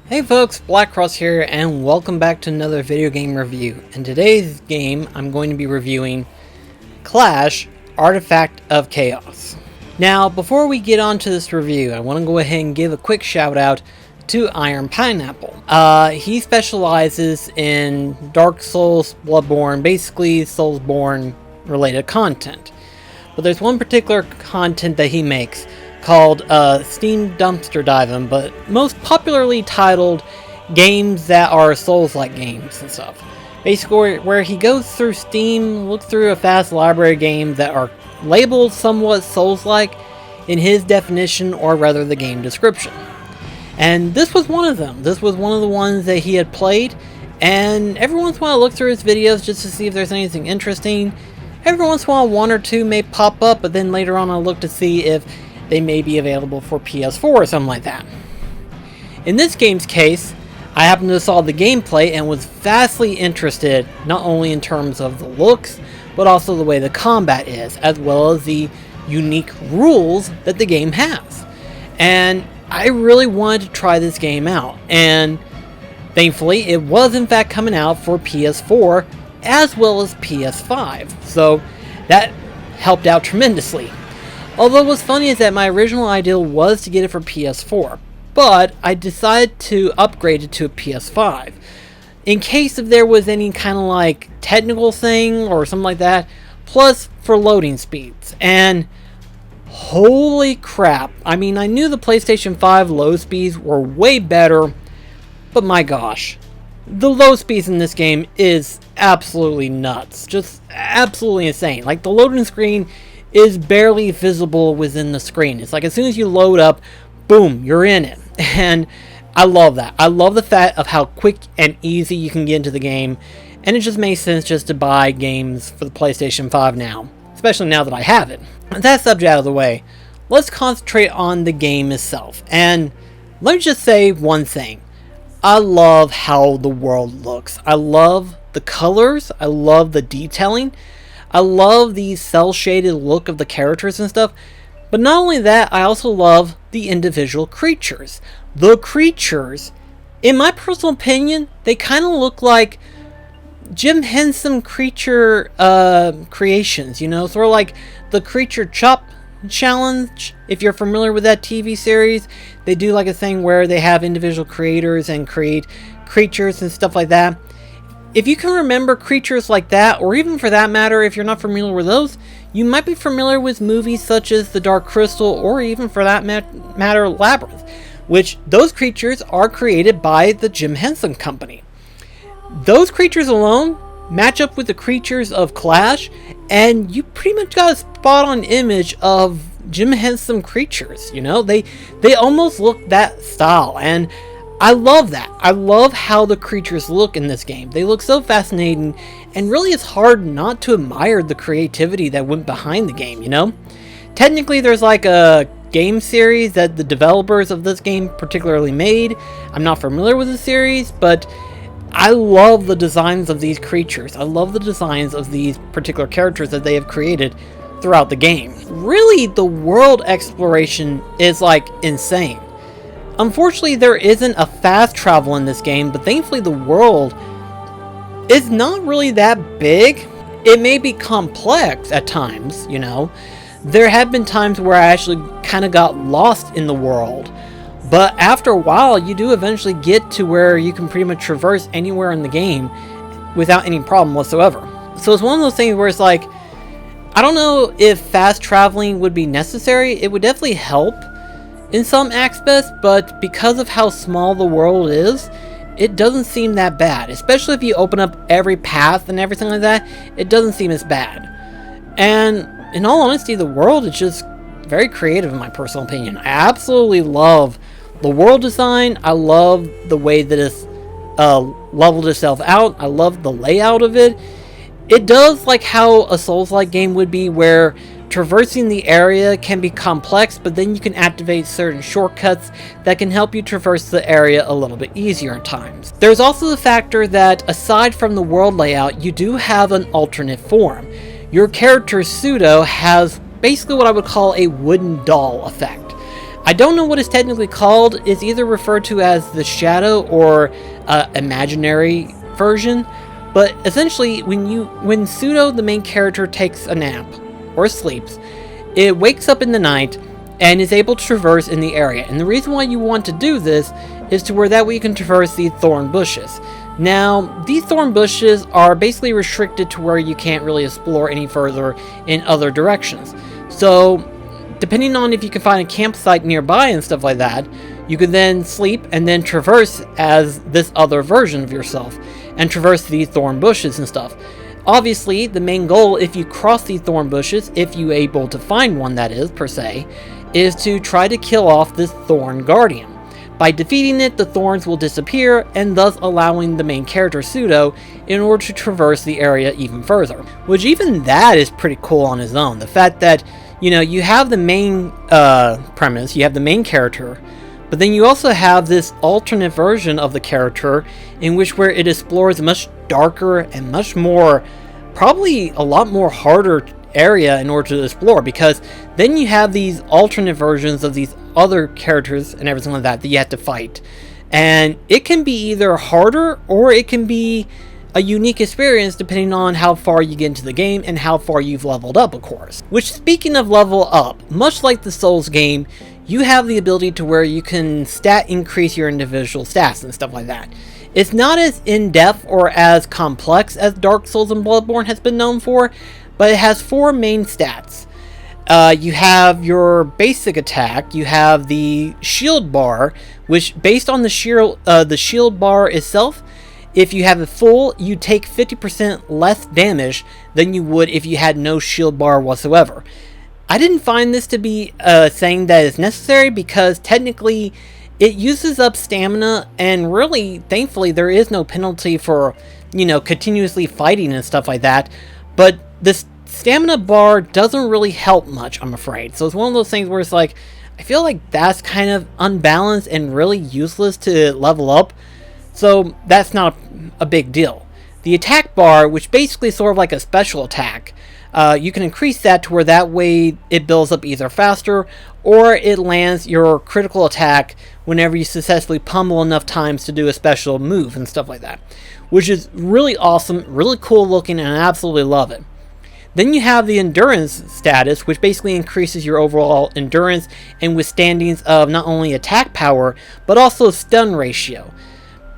Hey folks, BlackCross here, and welcome back to another video game review. In today's game, I'm going to be reviewing Clash: Artifact of Chaos. Now, before we get on to this review, I want to go ahead and give a quick shout out to Iron Pineapple. He specializes in Dark Souls, Bloodborne, basically Soulsborne related content. But there's one particular content that he makes called Steam Dumpster Diving, but most popularly titled games that are Souls-like games and stuff. Basically, where he goes through Steam, looks through a fast library of games that are labeled somewhat Souls-like in his definition, or rather the game description. And this was one of them. This was one of the ones that he had played, and every once in a while I look through his videos just to see if there's anything interesting. Every once in a while one or two may pop up, but then later on I'll look to see if they may be available for PS4 or something like that. In this game's case, I happened to saw the gameplay and was vastly interested, not only in terms of the looks, but also the way the combat is, as well as the unique rules that the game has. And I really wanted to try this game out, and thankfully it was in fact coming out for PS4 as well as PS5, so that helped out tremendously. Although what's funny is that my original idea was to get it for PS4, but I decided to upgrade it to a PS5 in case if there was any kind of like technical thing or something like that, plus for loading speeds. And holy crap, I mean, I knew the PlayStation 5 load speeds were way better, but my gosh, the load speeds in this game is absolutely nuts, just absolutely insane. Like, the loading screen is barely visible within the screen. It's like as soon as you load up, boom, you're in it. And I love that. I love the fact of how quick and easy you can get into the game, and it just makes sense just to buy games for the PlayStation 5 now, especially now that I have it. With that subject out of the way, let's concentrate on the game itself. And let me just say one thing. I love how the world looks. I love the colors. I love the detailing. I love the cel-shaded look of the characters and stuff. But not only that, I also love the individual creatures. The creatures, in my personal opinion, they kind of look like Jim Henson creature creations, you know, sort of like the Creature Chop Challenge. If you're familiar with that TV series, they do like a thing where they have individual creators and create creatures and stuff like that. If you can remember creatures like that, or even for that matter, if you're not familiar with those, you might be familiar with movies such as The Dark Crystal, or even for that matter, Labyrinth, which those creatures are created by the Jim Henson Company. Those creatures alone match up with the creatures of Clash, and you pretty much got a spot-on image of Jim Henson creatures, you know? They almost look that style, and I love that. I love how the creatures look in this game. They look so fascinating, and really it's hard not to admire the creativity that went behind the game, you know? Technically there's like a game series that the developers of this game particularly made. I'm not familiar with the series, but I love the designs of these creatures. I love the designs of these particular characters that they have created throughout the game. Really, the world exploration is like insane. Unfortunately, there isn't a fast travel in this game, but thankfully the world is not really that big. It may be complex at times, you know. There have been times where I actually kind of got lost in the world, but after a while, you do eventually get to where you can pretty much traverse anywhere in the game without any problem whatsoever. So it's one of those things where it's like, I don't know if fast traveling would be necessary. It would definitely help in some aspects, but because of how small the world is, it doesn't seem that bad. Especially if you open up every path and everything like that, it doesn't seem as bad. And in all honesty, the world is just very creative in my personal opinion. I absolutely love the world design. I love the way that it's leveled itself out. I love the layout of it. It does like how a Souls-like game would be, where traversing the area can be complex, but then you can activate certain shortcuts that can help you traverse the area a little bit easier at times. There's also the factor that aside from the world layout, you do have an alternate form. Your character Pseudo has basically what I would call a wooden doll effect. I don't know what it's technically called. It's either referred to as the shadow or imaginary version. But essentially, when Pseudo, the main character, takes a nap or sleeps, it wakes up in the night and is able to traverse in the area. And the reason why you want to do this is to where that way you can traverse these thorn bushes. Now, these thorn bushes are basically restricted to where you can't really explore any further in other directions. So, depending on if you can find a campsite nearby and stuff like that, you can then sleep and then traverse as this other version of yourself and traverse these thorn bushes and stuff. Obviously, the main goal, if you cross these thorn bushes, if you're able to find one that is, per se, is to try to kill off this thorn guardian. By defeating it, the thorns will disappear, and thus allowing the main character Pseudo in order to traverse the area even further. Which even that is pretty cool on its own. The fact that, you know, you have the main premise, you have the main character, but then you also have this alternate version of the character in which where it explores a much darker and much more, probably a lot more harder area in order to explore, because then you have these alternate versions of these other characters and everything like that you have to fight, and it can be either harder or it can be a unique experience depending on how far you get into the game and how far you've leveled up, of course. Which, speaking of level up, much like the Souls game, you have the ability to where you can stat increase your individual stats and stuff like that. It's not as in-depth or as complex as Dark Souls and Bloodborne has been known for, but it has 4 main stats. You have your basic attack, you have the shield bar, which based on the shield bar itself, if you have it full, you take 50% less damage than you would if you had no shield bar whatsoever. I didn't find this to be saying that it's necessary, because technically it uses up stamina, and really, thankfully, there is no penalty for, you know, continuously fighting and stuff like that. But this stamina bar doesn't really help much, I'm afraid. So it's one of those things where it's like, I feel like that's kind of unbalanced and really useless to level up. So that's not a big deal. The attack bar, which basically is sort of like a special attack, you can increase that to where that way it builds up either faster or it lands your critical attack whenever you successfully pummel enough times to do a special move and stuff like that. Which is really awesome, really cool looking, and I absolutely love it. Then you have the endurance status, which basically increases your overall endurance and withstandings of not only attack power, but also stun ratio.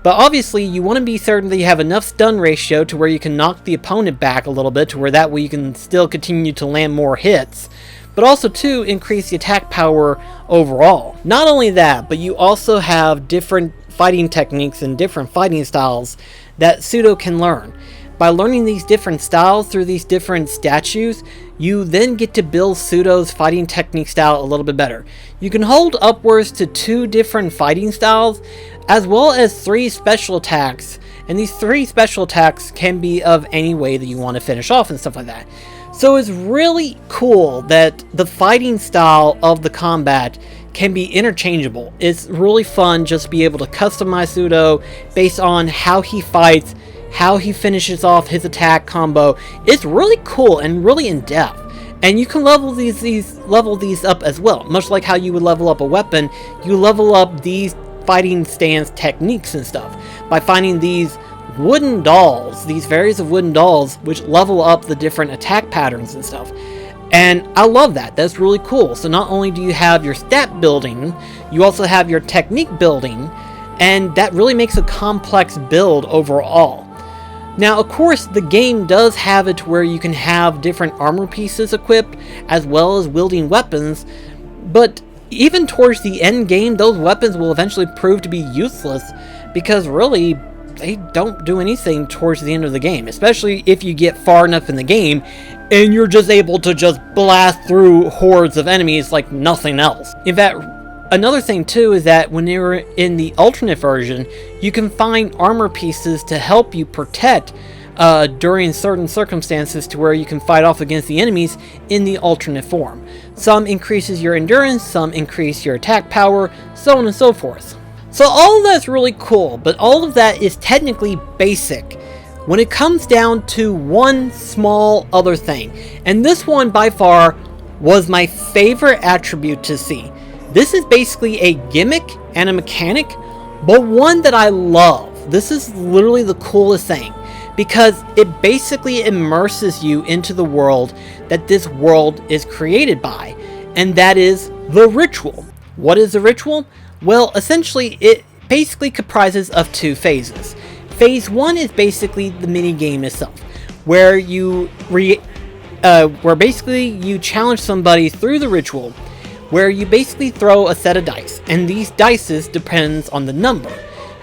But obviously, you want to be certain that you have enough stun ratio to where you can knock the opponent back a little bit, to where that way you can still continue to land more hits. But also, to increase the attack power overall. Not only that, but you also have different fighting techniques and different fighting styles that Pseudo can learn. By learning these different styles through these different statues, you then get to build Pseudo's fighting technique style a little bit better. You can hold upwards to 2 different fighting styles, as well as 3 special attacks, and these 3 special attacks can be of any way that you want to finish off and stuff like that. So it's really cool that the fighting style of the combat can be interchangeable. It's really fun just to be able to customize Pseudo based on how he fights, how he finishes off his attack combo. It's really cool and really in-depth. And you can level these up as well. Much like how you would level up a weapon, you level up these fighting stance techniques and stuff by finding these wooden dolls, these various of wooden dolls, which level up the different attack patterns and stuff. And I love that. That's really cool. So not only do you have your stat building, you also have your technique building, and that really makes a complex build overall. Now, of course, the game does have it to where you can have different armor pieces equipped, as well as wielding weapons, but even towards the end game, those weapons will eventually prove to be useless, because really, they don't do anything towards the end of the game, especially if you get far enough in the game, and you're just able to just blast through hordes of enemies like nothing else. In fact, another thing too is that when you're in the alternate version, you can find armor pieces to help you protect during certain circumstances, to where you can fight off against the enemies in the alternate form. Some increases your endurance, some increase your attack power, so on and so forth. So all of that's really cool, but all of that is technically basic when it comes down to one small other thing. And this one by far was my favorite attribute to see. This is basically a gimmick and a mechanic, but one that I love. This is literally the coolest thing, because it basically immerses you into the world that this world is created by, and that is the ritual. What is the ritual? Well, essentially it basically comprises of two phases. Phase 1 is basically the mini game itself, where where basically you challenge somebody through the ritual, where you basically throw a set of dice, and these dice depends on the number.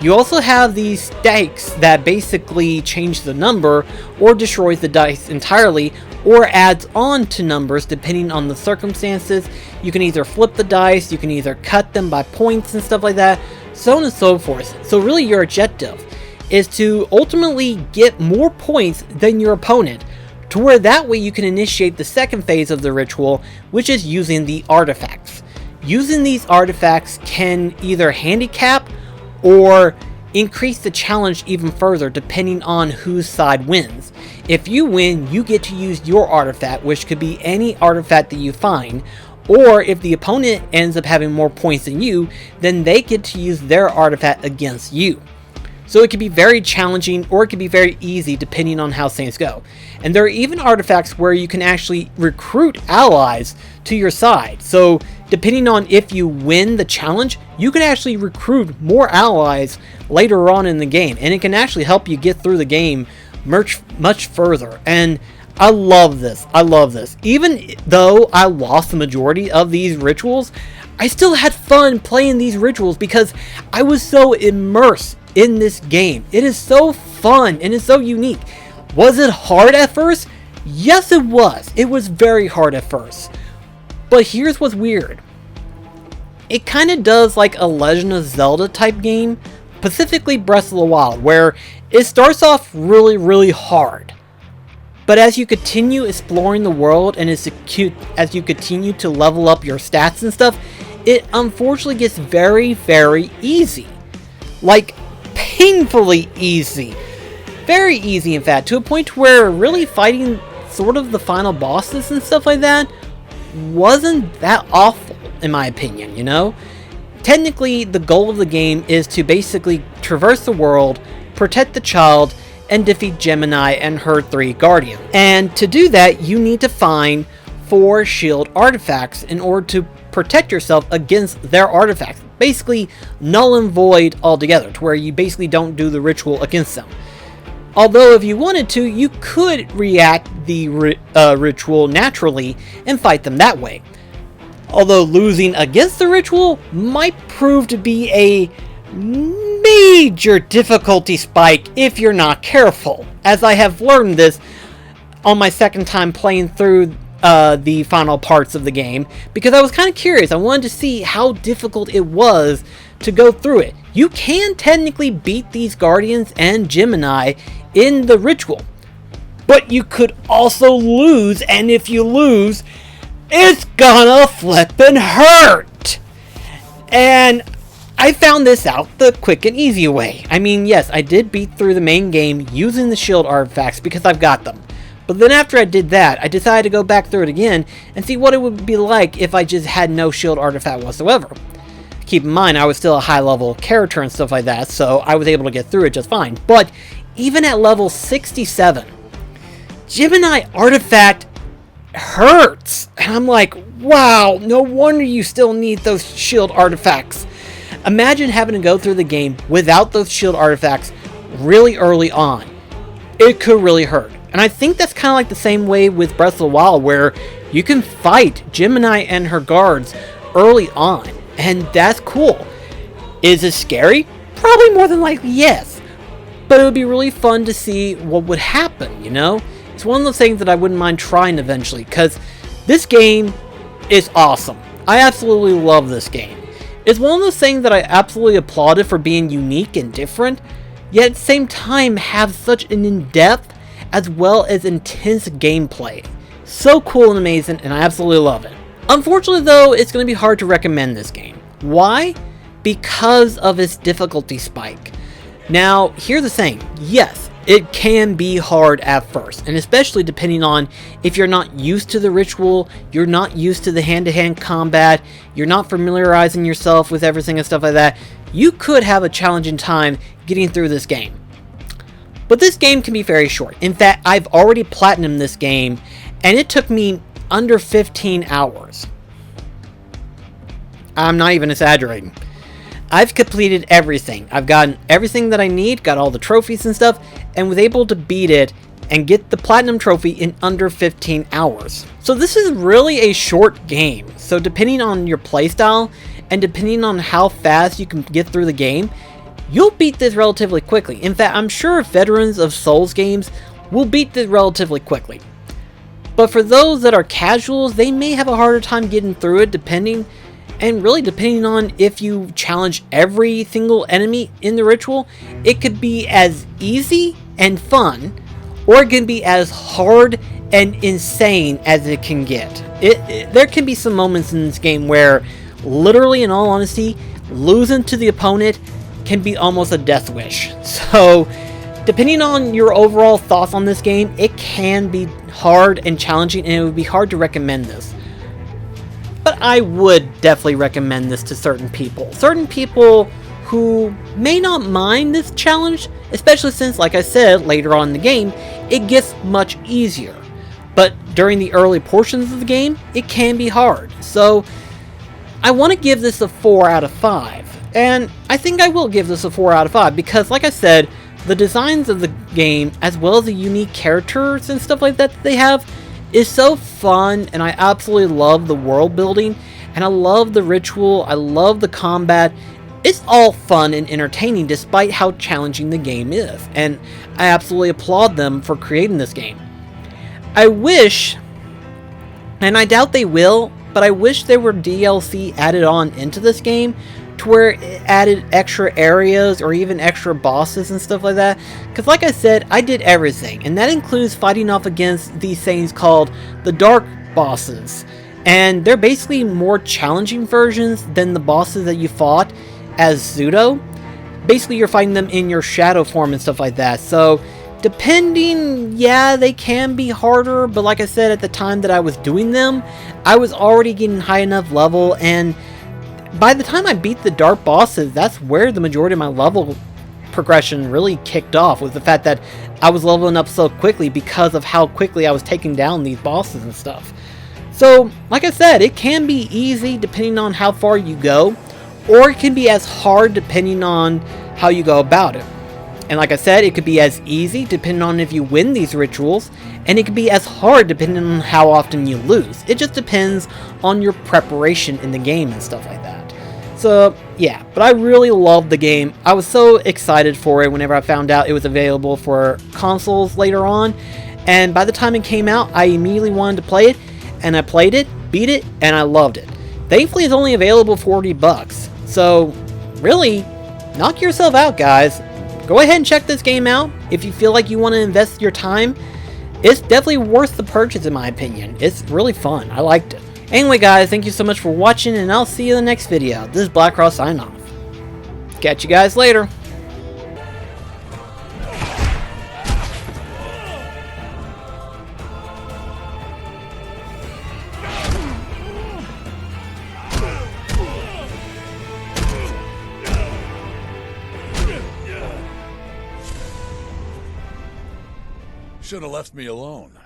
You also have these stakes that basically change the number or destroys the dice entirely, or adds on to numbers depending on the circumstances. You can either flip the dice, you can either cut them by points and stuff like that, so on and so forth. So really your objective is to ultimately get more points than your opponent, to where that way you can initiate the second phase of the ritual, which is using the artifacts. Using these artifacts can either handicap or increase the challenge even further depending on whose side wins. If you win, you get to use your artifact, which could be any artifact that you find, or if the opponent ends up having more points than you, then they get to use their artifact against you. So it can be very challenging, or it can be very easy depending on how things go. And there are even artifacts where you can actually recruit allies to your side. So depending on if you win the challenge, you can actually recruit more allies later on in the game, and it can actually help you get through the game much further. And I love this. I love this. Even though I lost the majority of these rituals, I still had fun playing these rituals because I was so immersed in this game. It is so fun and it's so unique. Was it hard at first? Yes, it was. It was very hard at first. But here's what's weird. It kind of does like a Legend of Zelda type game, specifically Breath of the Wild, where it starts off really hard. But as you continue exploring the world and as you continue to level up your stats and stuff, it unfortunately gets very easy. Like, painfully easy. Very easy, in fact, to a point where really fighting sort of the final bosses and stuff like that wasn't that awful, in my opinion, you know? Technically, the goal of the game is to basically traverse the world, protect the child, and defeat Gemini and her 3 guardians. And to do that, you need to find 4 shield artifacts in order to protect yourself against their artifacts. Basically null and void altogether, to where you basically don't do the ritual against them. Although if you wanted to, you could react the ritual naturally and fight them that way. Although losing against the ritual might prove to be a major difficulty spike if you're not careful, as I have learned this on my second time playing through the final parts of the game, because I was kind of curious. I wanted to see how difficult it was to go through it. You can technically beat these guardians and Gemini in the ritual, but you could also lose, and if you lose, it's gonna flippin' hurt. And I found this out the quick and easy way. I mean, yes, I did beat through the main game using the shield artifacts because I've got them. But then after I did that, I decided to go back through it again and see what it would be like if I just had no shield artifact whatsoever. Keep in mind, I was still a high level character and stuff like that, so I was able to get through it just fine. But even at level 67, Gemini artifact hurts. And I'm like, wow, no wonder you still need those shield artifacts. Imagine having to go through the game without those shield artifacts really early on. It could really hurt. And I think that's kind of like the same way with Breath of the Wild, where you can fight Gemini and her guards early on. And that's cool. Is it scary? Probably more than likely, yes. But it would be really fun to see what would happen, you know? It's one of those things that I wouldn't mind trying eventually, because this game is awesome. I absolutely love this game. It's one of those things that I absolutely applauded for being unique and different, yet at the same time have such an in-depth as well as intense gameplay. So cool and amazing, and I absolutely love it. Unfortunately though, it's going to be hard to recommend this game. Why? Because of its difficulty spike. Now, here's the thing. Yes, it can be hard at first, and especially depending on if you're not used to the ritual, you're not used to the hand-to-hand combat, you're not familiarizing yourself with everything and stuff like that, you could have a challenging time getting through this game. But this game can be very short. In fact, I've already platinumed this game, and it took me under 15 hours. I'm not even exaggerating. I've completed everything. I've gotten everything that I need, got all the trophies and stuff, and was able to beat it and get the platinum trophy in under 15 hours. So this is really a short game. So depending on your playstyle and depending on how fast you can get through the game, you'll beat this relatively quickly. In fact, I'm sure veterans of Souls games will beat this relatively quickly. But for those that are casuals, they may have a harder time getting through it depending on if you challenge every single enemy in the ritual. It could be as easy and fun, or it can be as hard and insane as it can get. There can be some moments in this game where, literally, in all honesty, losing to the opponent can be almost a death wish. So, depending on your overall thoughts on this game, it can be hard and challenging, and it would be hard to recommend this. But I would definitely recommend this to certain people. Certain people who may not mind this challenge, especially since, like I said, later on in the game, it gets much easier. But during the early portions of the game, it can be hard. So, I want to give this a 4 out of 5. And I think I will give this a 4 out of 5 because, like I said, the designs of the game, as well as the unique characters and stuff like that they have, is so fun, and I absolutely love the world building, and I love the ritual, I love the combat. It's all fun and entertaining despite how challenging the game is, and I absolutely applaud them for creating this game. I wish, and I doubt they will, but I wish there were DLC added on into this game to where it added extra areas or even extra bosses and stuff like that. Because like I said, I did everything, and that includes fighting off against these things called the dark bosses. And they're basically more challenging versions than the bosses that you fought as Pseudo. Basically, you're fighting them in your shadow form and stuff like that. So, depending, yeah, they can be harder, but like I said, at the time that I was doing them, I was already getting high enough level, and by the time I beat the dark bosses, that's where the majority of my level progression really kicked off, with the fact that I was leveling up so quickly because of how quickly I was taking down these bosses and stuff. So, like I said, it can be easy depending on how far you go, or it can be as hard depending on how you go about it. And like I said, it could be as easy depending on if you win these rituals, and it could be as hard depending on how often you lose. It just depends on your preparation in the game and stuff like that. So, yeah, but I really loved the game. I was so excited for it whenever I found out it was available for consoles later on. And by the time it came out, I immediately wanted to play it. And I played it, beat it, and I loved it. Thankfully, it's only available for $40. So, really, knock yourself out, guys. Go ahead and check this game out. If you feel like you want to invest your time, it's definitely worth the purchase in my opinion. It's really fun. I liked it. Anyway guys, thank you so much for watching, and I'll see you in the next video. This is BlackCross signing off. Catch you guys later. Should have left me alone.